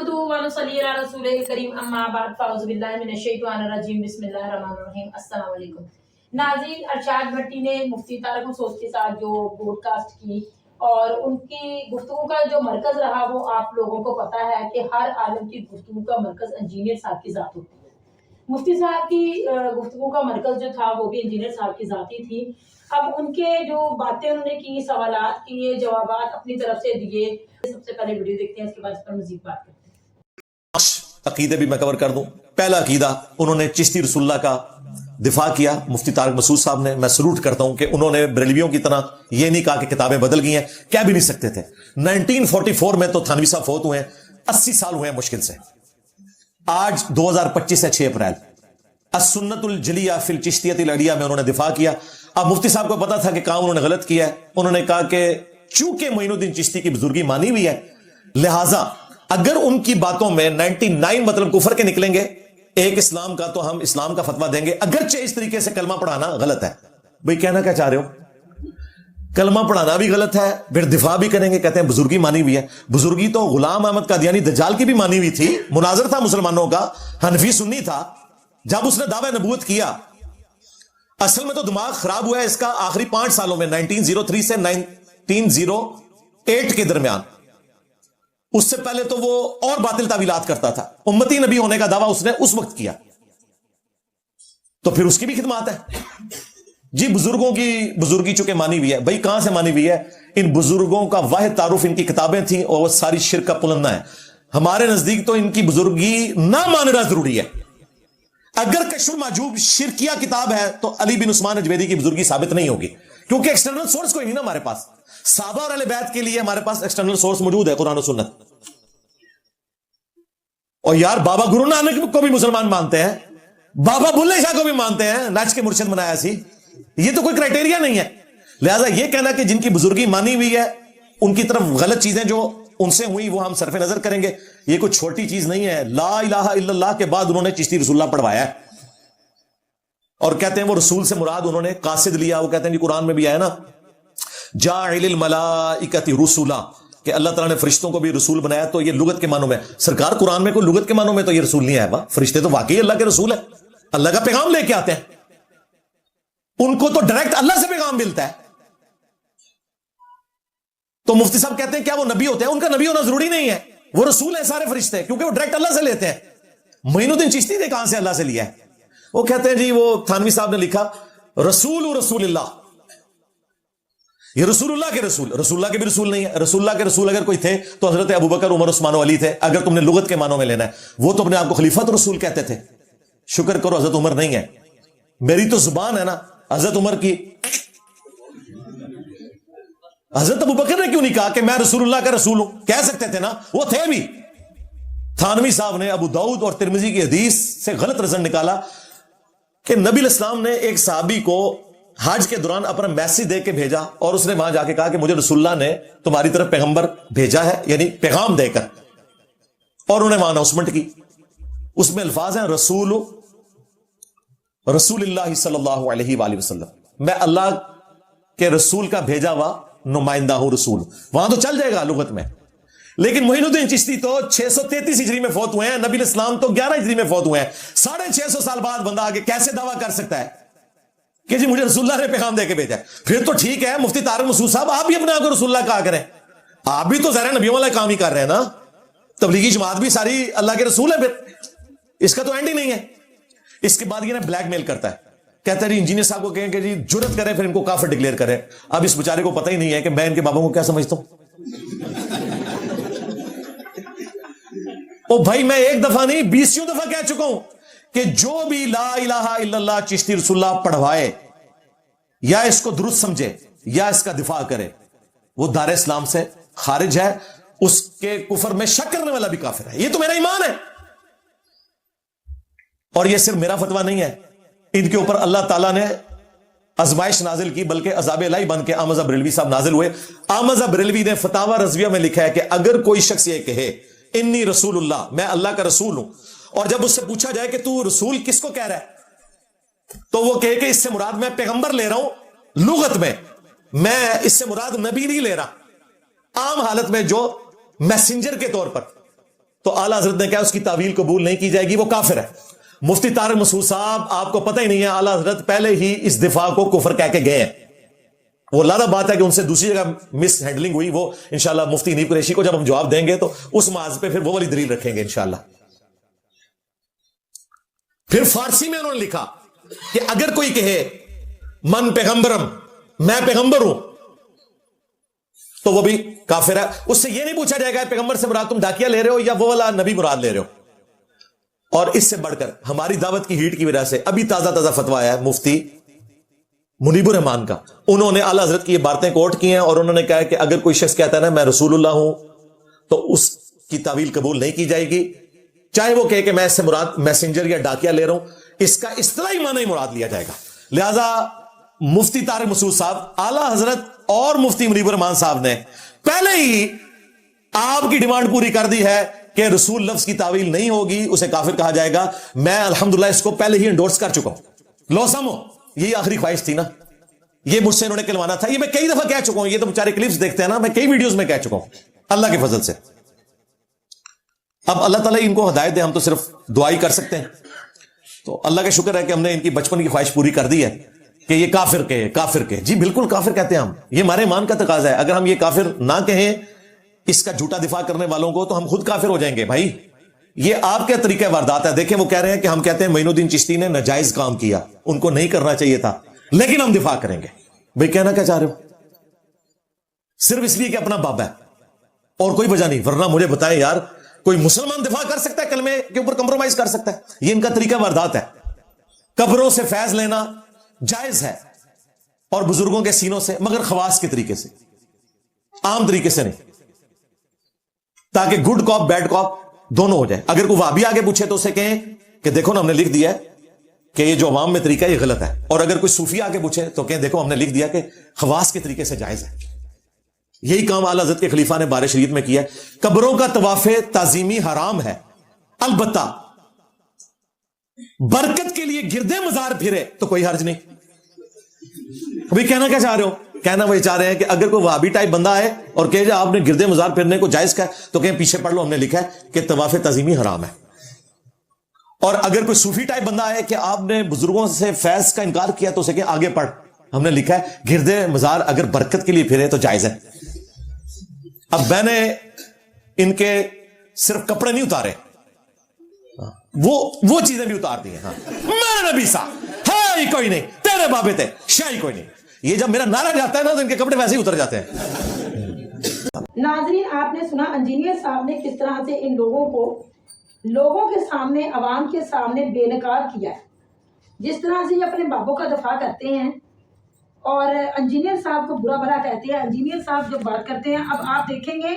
नहमदुहु व नुसल्ली अला रसूलिल करीम अम्मा बाद फ़अऊज़ु बिल्लाहि मिनश शैतानिर रजीम बिस्मिल्लाहिर रहमानिर रहीम अस्सलाम वालेकुम। नाज़रीन, अरशाद भट्टी ने मुफ्ती तारिक मसूद के साथ जो ब्रॉडकास्ट की और उनकी गुफ्तगू का जो मरकज़ रहा वो आप लोगों को पता है कि हर आलिम की गुफ्तगू का मरकज़ इंजीनियर साहब की ज़ात होती है। मुफ्ती साहब की गुफ्तगू का मरकज़ जो था वो भी इंजीनियर साहब की ज़ात ही थी। अब उनके जो बातें उन्होंने की, सवालात किए, जवाबात अपनी तरफ से दिए। सबसे पहले वीडियो देखते हैं, उसके बाद इस पर मज़ीद बात करते हैं। अकीदे भी मैं कवर कर दूं। पहला अकीदा, उन्होंने चिश्ती रसूलुल्लाह का दिफा किया मुफ्ती तारिक मसूद साहब ने। मैं सलूट करता हूं कि उन्होंने बरेलवियों की तरह यह नहीं कहा कि किताबें बदल गई हैं, कह भी नहीं सकते थे। 1944 में तो थानवी साहब फौत हुए हैं, 80 साल हुए हैं मुश्किल से। आज 2025 है, 6 अप्रैल। अस्सुन्नतुल जलिया फिल चिश्तियतिल अलिया में उन्होंने दिफा किया। अब मुफ्ती साहब को पता था कि काम उन्होंने गलत किया है। उन्होंने कहा कि चूंकि मोइनुद्दीन चिश्ती की बुजुर्गी मानी हुई है, लिहाजा अगर उनकी बातों में 99 मतलब कुफर के निकलेंगे, एक इस्लाम का, तो हम इस्लाम का फतवा देंगे, अगरचे इस तरीके से कलमा पढ़ाना गलत है। भाई कहना क्या चाह रहे हो? कलमा पढ़ाना भी गलत है, फिर दिफा भी करेंगे, कहते हैं बुजुर्गी मानी हुई है। बुजुर्गी तो गुलाम अहमद कादियानी दज्जाल की भी मानी हुई थी। मुनाजर था मुसलमानों का, हनफी सुन्नी था। जब उसने दावा नबूवत किया, असल में तो दिमाग खराब हुआ है इसका आखिरी 5 सालों में, 1903 से 1908 के दरमियान। उससे पहले तो वो और बातिल तावीलात करता था। उम्मती नबी होने का दावा उसने उस वक्त किया, तो फिर उसकी भी खिदमत है जी। बुजुर्गों की बुजुर्गी चूंकि मानी हुई है, भाई कहां से मानी हुई है? इन बुजुर्गों का वाहिद तारुफ इनकी किताबें थी और वह सारी शिर्क का पुलंदा है। हमारे नजदीक तो इनकी बुजुर्गी ना मानना जरूरी है। अगर कश्फुल माजूब शिरकिया किताब है तो अली बिन उस्मान अजवेरी की बुजुर्गी साबित नहीं होगी, क्योंकि एक्सटर्नल सोर्स कोई नहीं ना हमारे पास। साहबा और अहले बैत के लिए हमारे पास एक्सटर्नल सोर्स मौजूद है, कुरान और सुन्नत। और यार बाबा गुरु नानक को भी मुसलमान मानते हैं, बाबा बुल्ले शाह को भी मानते हैं, नाच के मुर्शिद बनाया सी। ये तो कोई क्राइटेरिया नहीं है। लिहाजा यह कहना कि जिनकी बुजुर्गी मानी हुई है उनकी तरफ गलत चीजें जो उनसे हुई वो हम सरफे नजर करेंगे, ये कोई छोटी चीज नहीं है। ला इलाहा इल्लल्लाह के बाद उन्होंने चिश्ती रसूलुल्लाह पढ़वाया है और कहते हैं वो रसूल से मुराद उन्होंने कासिद लिया। वो कहते हैं कुरान में भी आया ना, जाइलिल मलाइकति रुसूला, कि अल्लाह ताला ने फरिश्तों को भी रसूल बनाया। तो ये लुगत के मानों में, सरकार कुरान में कोई लुगत के मानों में तो ये रसूल नहीं आया। फरिश्ते तो वाकई अल्लाह के रसूल है, अल्लाह का पैगाम लेके आते हैं। उनको तो डायरेक्ट अल्लाह से पैगाम मिलता है। तो मुफ्ती साहब कहते हैं क्या वो नबी होते हैं? उनका नबी होना जरूरी नहीं है, वो रसूल है सारे फरिश्ते, क्योंकि वो डायरेक्ट अल्लाह से लेते हैं। मोइनुद्दीन चिश्ती ने कहां से अल्लाह से लिया है? वो कहते हैं जी, वो थानवी साहब ने लिखा रसूलुल्लाह, ये रसूलुल्लाह के रसूल, रसूलुल्लाह के भी रसूल नहीं है। रसूलुल्लाह के रसूल अगर कोई थे तो हजरत अबू बकर, उमर, उस्मान, अली थे। अगर तुमने लुगत के मानों में लेना है, वो तो अपने आप को खलीफत रसूल कहते थे। शुक्र करो हजरत उमर नहीं है। मेरी तो जुबान है ना हजरत उमर की। हजरत अबू बकर ने क्यों नहीं कहा कि मैं रसूलुल्लाह का रसूल हूं? कह सकते थे ना, वो थे भी। थानवी साहब ने अबू दाऊद और तिरमिजी की हदीस से गलत रिजल्ट निकाला कि नबी इस्लाम ने एक साहबी को हज के दौरान अपना मैसेज दे के भेजा और उसने वहां जाके कहा कि मुझे रसूलुल्लाह ने तुम्हारी तरफ पैगंबर भेजा है, यानी पैगाम देकर, और उन्होंने वहां अनाउंसमेंट की। उसमें अल्फाज हैं रसूलुल्लाह सल्लल्लाहु अलैहि वसल्लम, मैं अल्लाह के रसूल का भेजा हुआ नुमाइंदा हूं, रसूल। वहां तो चल जाएगा लुगत में। लेकिन मोइनुद्दीन चिश्ती तो 633 हिजरी में फौत हुए हैं, नबी इस्लाम तो 11 हिजरी में फौत हुए हैं। 650 साल बाद बंदा आगे कैसे दावा कर सकता है कि जी मुझे रसूलुल्लाह ने पैगाम देके भेजा है? फिर तो ठीक है मुफ्ती तारिक मसूद साहब, आप भी अपने आप को रसूलुल्लाह कहा करें। आप भी तो ज़ाहिर नबियों वाला काम ही कर रहे हैं ना। तबलीगी जमात भी सारी अल्लाह के रसूल है, फिर इसका तो एंड ही नहीं है। इसके बाद ये ना ब्लैकमेल करता है, कहता है जी इंजीनियर साहब को कहें कि जी जुर्रत करें फिर इनको काफिर डिक्लेयर करें। अब इस बेचारे को पता ही नहीं है कि मैं इनके बाबा को क्या समझता हूं। ओ भाई, मैं एक दफा नहीं 20 दफा कह चुका हूं कि जो भी ला इलाहा इल्लल्लाह चिश्ती रसूलुल्लाह पढ़वाए, या इसको दुरुस्त समझे या इसका दिफा करे, वो दार इस्लाम से खारिज है। उसके कुफर में शक करने वाला भी काफिर है। ये तो मेरा ईमान है। और ये सिर्फ मेरा फतवा नहीं है, इनके ऊपर अल्लाह ताला ने आजमाइश नाजिल की, बल्कि अज़ाब इलाही बन के अहमद बरेलवी साहब नाजिल हुए। अहमद बरेलवी ने फतावा रज़विया में लिखा है कि अगर कोई शख्स ये कहे इन्नी रसूलुल्लाह, मैं अल्लाह का रसूल हूं, और जब उससे पूछा जाए कि तू रसूल किसको कह रहा है, तो वो कहे कि इससे मुराद मैं पैगंबर ले रहा हूं लुगत में, मैं इससे मुराद नबी नहीं ले रहा, आम हालत में जो मैसेंजर के तौर पर। تو आला हजरत ने कहा उसकी तावील कबूल नहीं की जाएगी, वो काफिर है। मुफ्ती तारिक मसूद साहब, आपको पता ही नहीं है, आला हजरत पहले ही इस दिफा को कुफर कह के गए हैं। वो लादा बात है कि उनसे दूसरी जगह मिस हैंडलिंग हुई, वो इंशाल्लाह मुफ्ती नीब कुरैशी को जब हम जवाब देंगे तो उस माज पे फिर वो वाली दलील रखेंगे इंशाल्लाह। फिर फारसी में उन्होंने लिखा कि अगर कोई कहे मन पैगंबरम, मैं पैगंबर हूं, तो वो भी काफिर है। उससे ये नहीं पूछा जाएगा पैगंबर से मुराद तुम डाकिया ले रहे हो या वो वाला नबी मुराद ले रहे हो। और इससे बढ़कर हमारी दावत की हीट की वजह से अभी ताजा ताजा फतवा आया है मुफ्ती मुनीबुर रहमान का। उन्होंने आला हजरत की ये बातें कोट की हैं और उन्होंने कहा कि अगर कोई शख्स कहता है ना मैं रसूलुल्लाह हूं, तो उसकी तावील कबूल नहीं की जाएगी, चाहे वो कहे कि मैं इससे मुराद मैसेंजर या डाकिया ले रहा हूं, इसका इस्तिलाही माना ही मुराद लिया जाएगा। लिहाजा मुफ्ती तारिक मसूद साहब, आला हजरत और मुफ्ती मुनीबुर रहमान साहब ने पहले ही आपकी डिमांड पूरी कर दी है कि रसूल लफ्ज की तावील नहीं होगी, उसे काफिर कहा जाएगा। मैं अल्हम्दुलिल्लाह इसको पहले ही एंडोर्स कर चुका हूं। लो समो, यही आखिरी ख्वाहिश थी ना, ये मुझसे इन्होंने कहलवाना था, ये मैं कई दफा कह चुका हूं, ये तो बेचारे क्लिप्स देखते हैं ना, मैं कई वीडियोस में कह चुका हूं अल्लाह के फजल से। अब अल्लाह ताला इनको हिदायत दे, हम तो सिर्फ दुआ ही कर सकते हैं। तो अल्लाह का शुक्र है कि हमने इनकी बचपन की ख्वाहिश पूरी कर दी है कि ये काफिर के जी बिल्कुल काफिर कहते हैं हम, ये हमारे ईमान का तकाजा है। अगर हम ये काफिर ना कहें इसका झूठा दिफा करने वालों को, तो हम खुद काफिर हो जाएंगे। भाई ये आपके तरीके वारदात है। देखें वो कह रहे हैं कि हम कहते हैं मोइनुद्दीन चिश्ती ने नाजायज काम किया, उनको नहीं करना चाहिए था, लेकिन हम दिफा करेंगे। भाई कहना क्या चाह रहे हो? सिर्फ इसलिए कि अपना बाबा है और कोई वजह नहीं। वरना मुझे बताएं यार, कोई मुसलमान दिफा कर सकता है, कलमे के ऊपर कंप्रोमाइज कर सकता है? ये इनका तरीका वारदात है। कब्रों से फैज लेना जायज है और बुजुर्गों के सीनों से, मगर खवास के तरीके से, आम तरीके से नहीं, ताकि गुड कॉप बैड कॉप दोनों हो जाए। अगर कोई वाबी आगे पूछे तो उसे कहें कि देखो ना हमने लिख दिया है कि ये जो अवाम में तरीका है ये गलत है। और अगर कोई सूफी आगे पूछे तो कहें देखो हमने लिख दिया कि खवास के तरीके से जायज है। यही काम आला हज़रत के खलीफा ने बारे शरीयत में किया है। कब्रों का तवाफे ताजीमी हराम है, अलबत्ता बरकत के लिए गिरदे मजार फिरे तो कोई हर्ज नहीं। अभी कहना क्या चाह रहे हो? कहना वही चाह रहे हैं कि अगर कोई वहाबी टाइप बंदा है और कहे आपने गिरदे मजार फिरने को जायज कहा, तो कहें पीछे पढ़ लो, हमने लिखा है कि तवाफे ताजीमी हराम है। और अगर कोई सूफी टाइप बंदा है कि आपने बुजुर्गों से फैज का इनकार किया, तो उसे कहें आगे पढ़, हमने लिखा है गिरदे मजार अगर बरकत के लिए फिरे तो जायज है। अब मैंने इनके सिर्फ कपड़े नहीं उतारे, वो चीजें भी उतार दी हैं। हाँ, मेरे नबी साहब है ही कोई नहीं, तेरे बाबे थे शाही कोई नहीं। ये जब मेरा नारा जाता है ना तो इनके कपड़े वैसे ही उतर जाते हैं। नाजरीन, आपने सुना इंजीनियर साहब ने किस तरह से इन लोगों के सामने, अवाम के सामने बेनकाब किया है। जिस तरह से ये अपने बाबों का दफा करते हैं और इंजीनियर साहब को बुरा भला कहते हैं। इंजीनियर साहब जब बात करते हैं, अब आप देखेंगे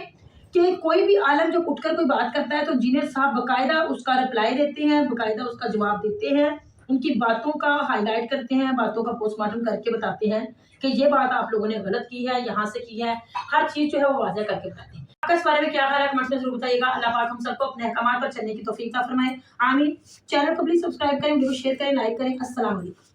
कि कोई भी आलम जो उठकर कोई बात करता है तो इंजीनियर साहब बाकायदा उसका रिप्लाई देते हैं, बाकायदा उसका जवाब देते हैं, उनकी बातों का हाईलाइट करते हैं, बातों का पोस्टमार्टम करके बताते हैं कि ये बात आप लोगों ने गलत की है, यहाँ से की है, हर चीज़ जो है वो वाज़ह करके बताते हैं। आपका इस बारे में क्या ख्याल है कमेंट्स में जरूर बताइएगा। अल्लाह पाक हम सबको अपने अहकामात पर चलने की तौफीक अता फरमाए, आमीन। चैनल को प्लीज सब्सक्राइब करें, वीडियो शेयर करें, लाइक करें। अस्सलाम वालेकुम।